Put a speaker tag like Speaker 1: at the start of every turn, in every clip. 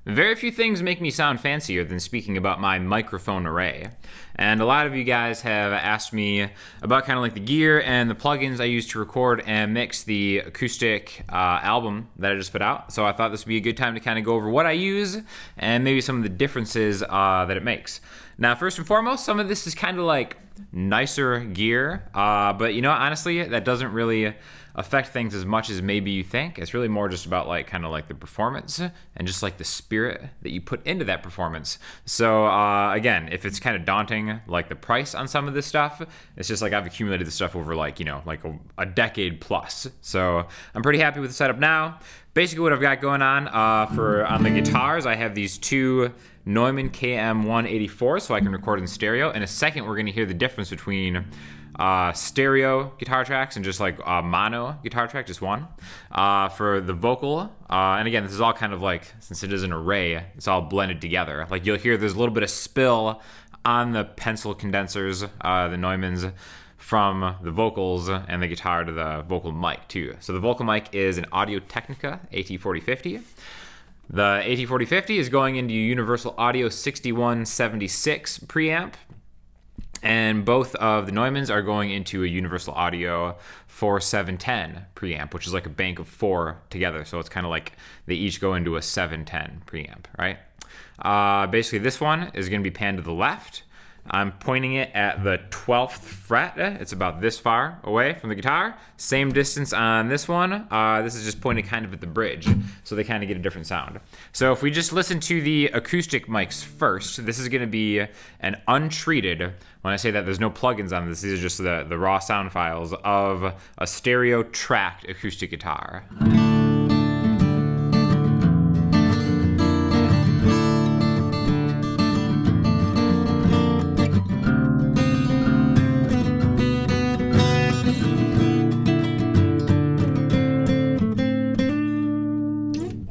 Speaker 1: Very few things make me sound fancier than speaking about my microphone array. And a lot of you guys have asked me about kind of like the gear and the plugins I use to record and mix the acoustic album that I just put out. So I thought this would be a good time to kind of go over what I use and maybe some of the differences that it makes. Now, first and foremost, some of this is kind of like nicer gear, but you know, honestly, that doesn't really affect things as much as maybe you think. It's really more just about like kind of like the performance and just like the spirit that you put into that performance. So again, if it's kind of daunting, like the price on some of this stuff, it's just like I've accumulated this stuff over like, you know, like a decade plus. So I'm pretty happy with the setup now. Basically what I've got going on on the guitars, I have these two Neumann KM184, so I can record in stereo. In a second, we're going to hear the difference between stereo guitar tracks and just like mono guitar track, just one. For the vocal, and again, this is all kind of like, since it is an array, it's all blended together. Like you'll hear there's a little bit of spill on the pencil condensers, the Neumanns, from the vocals and the guitar to the vocal mic too. So the vocal mic is an Audio-Technica AT4050. The AT4050 is going into Universal Audio 6176 preamp, and both of the Neumanns are going into a Universal Audio 4710 preamp, which is like a bank of four together. So it's kind of like they each go into a 710 preamp, right? Basically, this one is going to be panned to the left. I'm pointing it at the 12th fret. It's about this far away from the guitar. Same distance on this one. This is just pointed kind of at the bridge, so they kind of get a different sound. So if we just listen to the acoustic mics first, this is going to be an untreated, when I say that there's no plugins on this, these are just the raw sound files of a stereo tracked acoustic guitar.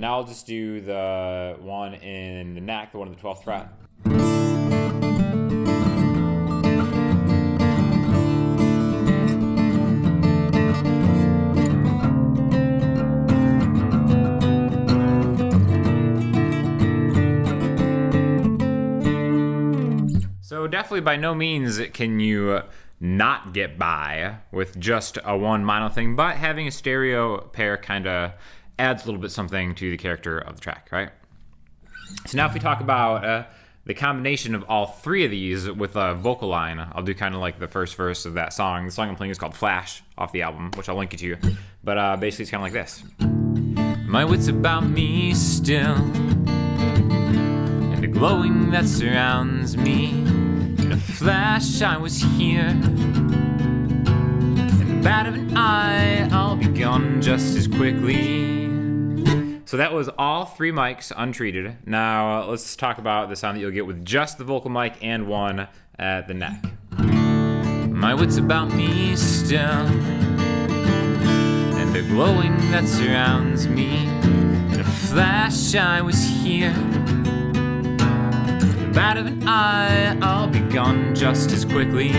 Speaker 1: I'll just do the one in the neck, the one in the 12th fret. So definitely by no means can you not get by with just a one mono thing, but having a stereo pair kind of adds a little bit something to the character of the track, right? So now if we talk about the combination of all three of these with a vocal line, I'll do kind of like the first verse of that song. The song I'm playing is called Flash off the album, which I'll link you to. But basically it's kind of like this. My wits about me still, and the glowing that surrounds me. In a flash I was here, in the bat of an eye I'll be gone just as quickly. So that was all three mics untreated. Now let's talk about the sound that you'll get with just the vocal mic and one at the neck. My wits about me still, and the glowing that surrounds me. In a flash I was here, in the bat of an eye I'll be gone just as quickly.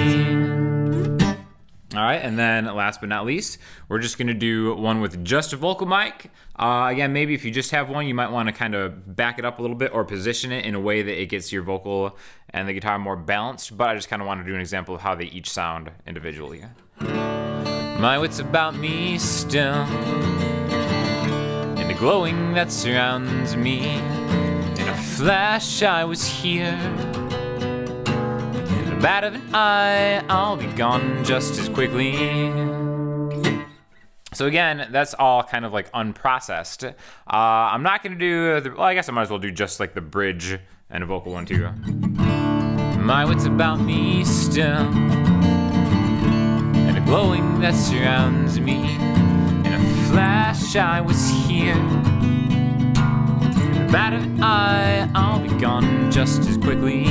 Speaker 1: All right, and then last but not least, we're just gonna do one with just a vocal mic. Again, maybe if you just have one, you might wanna kind of back it up a little bit or position it in a way that it gets your vocal and the guitar more balanced, but I just kinda wanna do an example of how they each sound individually. My wits about me still, and the glowing that surrounds me. In a flash I was here, bat of an eye, I'll be gone just as quickly. So again, that's all kind of like unprocessed. I'm not gonna do well, I guess I might as well do just like the bridge and a vocal one too. My wits about me still, and the glowing that surrounds me. In a flash I was here, in the bat of an eye, I'll be gone just as quickly.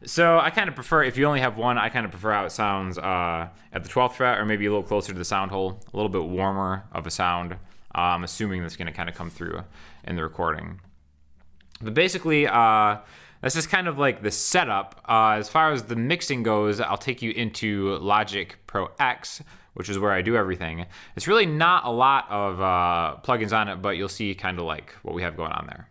Speaker 1: So I kind of prefer, if you only have one, I kind of prefer how it sounds at the 12th fret or maybe a little closer to the sound hole, a little bit warmer of a sound. I'm assuming that's going to kind of come through in the recording. But basically, that's just kind of like the setup. As far as the mixing goes, I'll take you into Logic Pro X, which is where I do everything. It's really not a lot of plugins on it, but you'll see kind of like what we have going on there.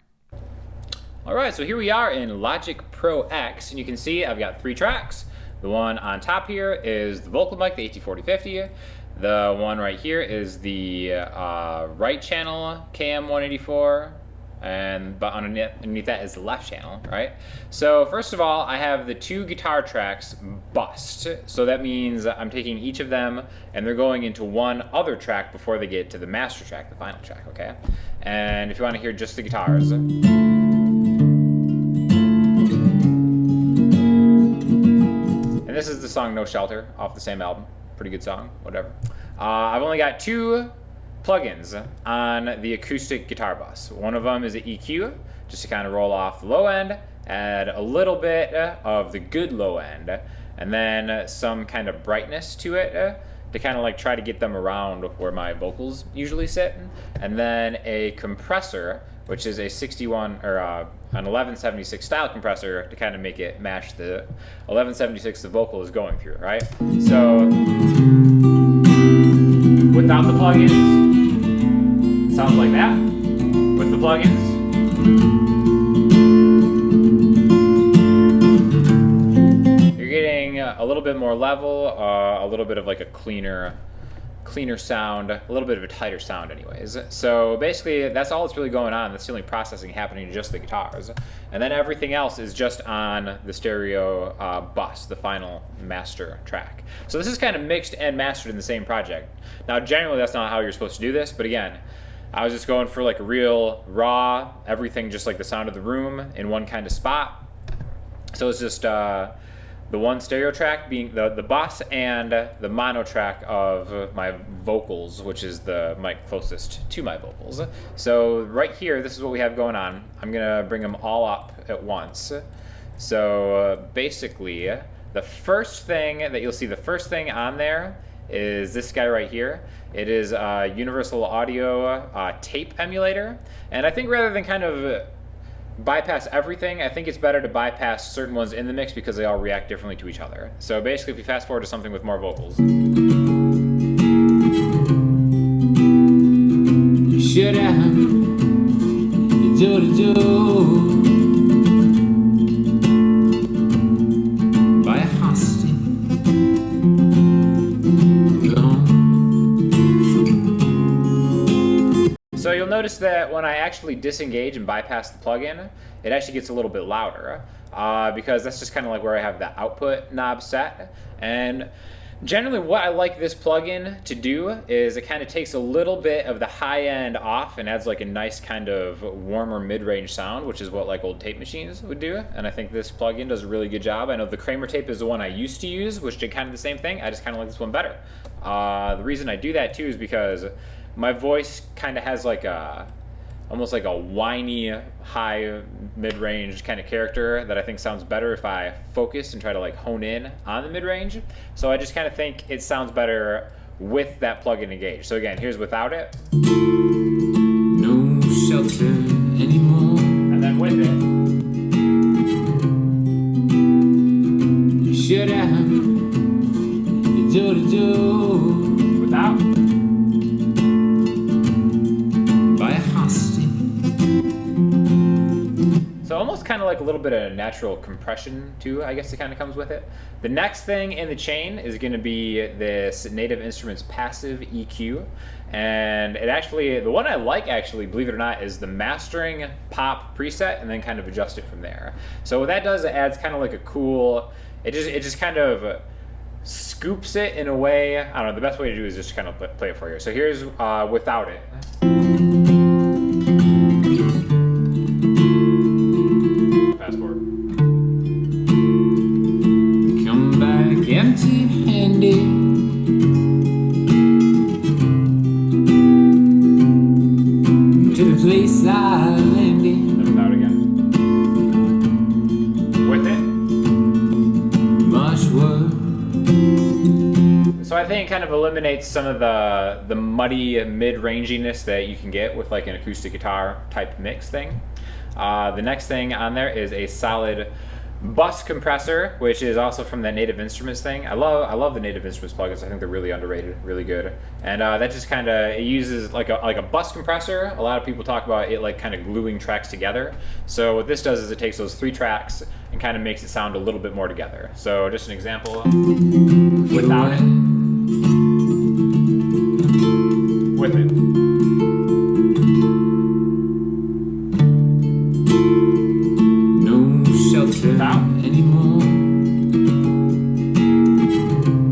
Speaker 1: All right, so here we are in Logic Pro X, and you can see I've got 3 tracks. The one on top here is the vocal mic, the AT4050. The one right here is the right channel KM184, but underneath that is the left channel, right? So first of all, I have the 2 guitar tracks bussed. So that means I'm taking each of them and they're going into one other track before they get to the master track, the final track, okay? And if you want to hear just the guitars. And this is the song No Shelter off the same album. Pretty good song, whatever. I've only got 2 plugins on the acoustic guitar bus. One of them is an EQ, just to kind of roll off the low end, add a little bit of the good low end, and then some kind of brightness to it to kind of like try to get them around where my vocals usually sit. And then a compressor, which is a 61 or an 1176 style compressor to kind of make it match the 1176 the vocal is going through, right? So without the plugins, it sounds like that. With the plugins, you're getting a little bit more level, a little bit of like a cleaner sound, a little bit of a tighter sound anyways. So basically that's all that's really going on. That's the only processing happening to just the guitars. And then everything else is just on the stereo bus, the final master track. So this is kind of mixed and mastered in the same project. Now generally that's not how you're supposed to do this, but again, I was just going for like a real raw, everything just like the sound of the room in one kind of spot. So it's just the one stereo track being the bus and the mono track of my vocals, which is the mic closest to my vocals. So right here, this is what we have going on. I'm gonna bring them all up at once. So basically, the first thing that you'll see, the first thing on there is this guy right here. It is a Universal Audio tape emulator. And I think rather than kind of bypass everything, I think it's better to bypass certain ones in the mix because they all react differently to each other. So basically, if you fast forward to something with more vocals. Shut up, by a hostage. So you'll notice that when I actually disengage and bypass the plugin, it actually gets a little bit louder because that's just kind of like where I have the output knob set. And generally what I like this plugin to do is it kind of takes a little bit of the high end off and adds like a nice kind of warmer mid-range sound, which is what like old tape machines would do. And I think this plugin does a really good job. I know the Kramer tape is the one I used to use, which did kind of the same thing. I just kind of like this one better. The reason I do that too is because my voice kind of has like almost like a whiny, high, mid-range kind of character that I think sounds better if I focus and try to like hone in on the mid-range. So I just kind of think it sounds better with that plugin engaged. So again, here's without it. No shelter anymore. And then with it. Shut up. Without. So almost kind of like a little bit of natural compression too, I guess it kind of comes with it. The next thing in the chain is going to be this Native Instruments passive EQ. And it actually, the one I like actually, believe it or not, is the mastering pop preset and then kind of adjust it from there. So what that does, it adds kind of like a cool, it just kind of scoops it in a way. I don't know, the best way to do is just kind of play it for you. So here's without it. Fast forward. Come back empty-handed. To the place I landed. And without again. With it. Much work. So I think it kind of eliminates some of the muddy mid-ranginess that you can get with like an acoustic guitar type mix thing. The next thing on there is a solid Bus Compressor, which is also from that Native Instruments thing. I love the Native Instruments plugins. I think they're really underrated, really good. And that just kind of, it uses like a bus compressor. A lot of people talk about it like kind of gluing tracks together. So what this does is it takes those 3 tracks and kind of makes it sound a little bit more together. So just an example, without it, with it. Without
Speaker 2: anymore.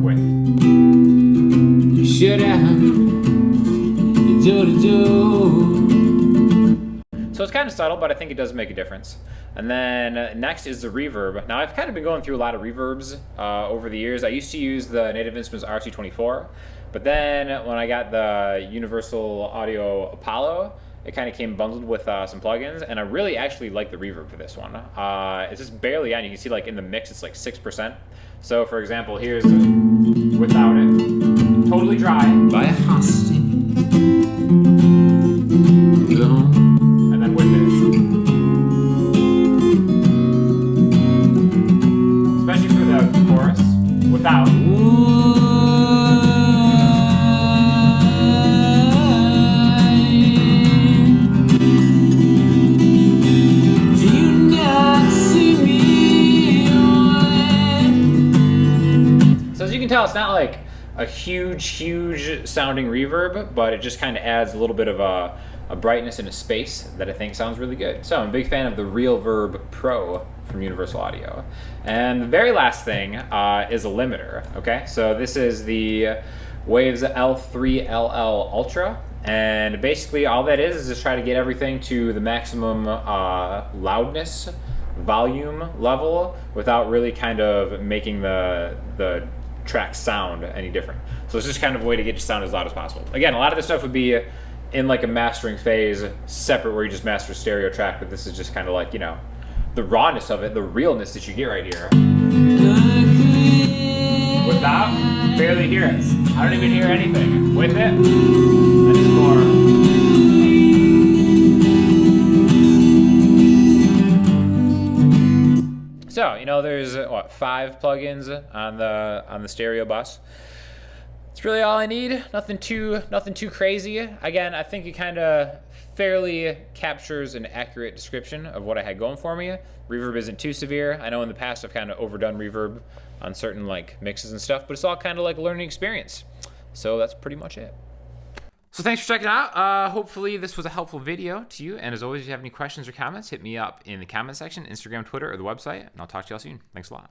Speaker 1: With.
Speaker 2: Shut out.
Speaker 1: So it's kind of subtle, but I think it does make a difference. And then next is the reverb. Now I've kind of been going through a lot of reverbs over the years. I used to use the Native Instruments RC24, but then when I got the Universal Audio Apollo, it kind of came bundled with some plugins, and I really actually like the reverb for this one. It's just barely on. You can see like in the mix it's like 6%. So for example, here's without it, totally dry.
Speaker 2: By a hostage.
Speaker 1: And then with it. Especially for the chorus, without. You can tell it's not like a huge sounding reverb, but it just kind of adds a little bit of a brightness and a space that I think sounds really good. So I'm a big fan of the Reverb Pro from Universal Audio. And the very last thing is a limiter, okay? So this is the Waves L3LL Ultra, and basically all that is just try to get everything to the maximum loudness, volume level without really kind of making the track sound any different. So it's just kind of a way to get you sound as loud as possible. Again, a lot of this stuff would be in like a mastering phase separate where you just master a stereo track, but this is just kind of like, you know, the rawness of it, the realness that you get right here. Without, barely hear it. I don't even hear anything. With it, that is more. So, you know, there's what, 5 plugins on the stereo bus. It's really all I need. Nothing too crazy. Again, I think it kind of fairly captures an accurate description of what I had going for me. Reverb isn't too severe. I know in the past I've kind of overdone reverb on certain like mixes and stuff, but it's all kind of like a learning experience. So that's pretty much it. So thanks for checking out. Hopefully this was a helpful video to you. And as always, if you have any questions or comments, hit me up in the comment section, Instagram, Twitter, or the website. And I'll talk to y'all soon. Thanks a lot.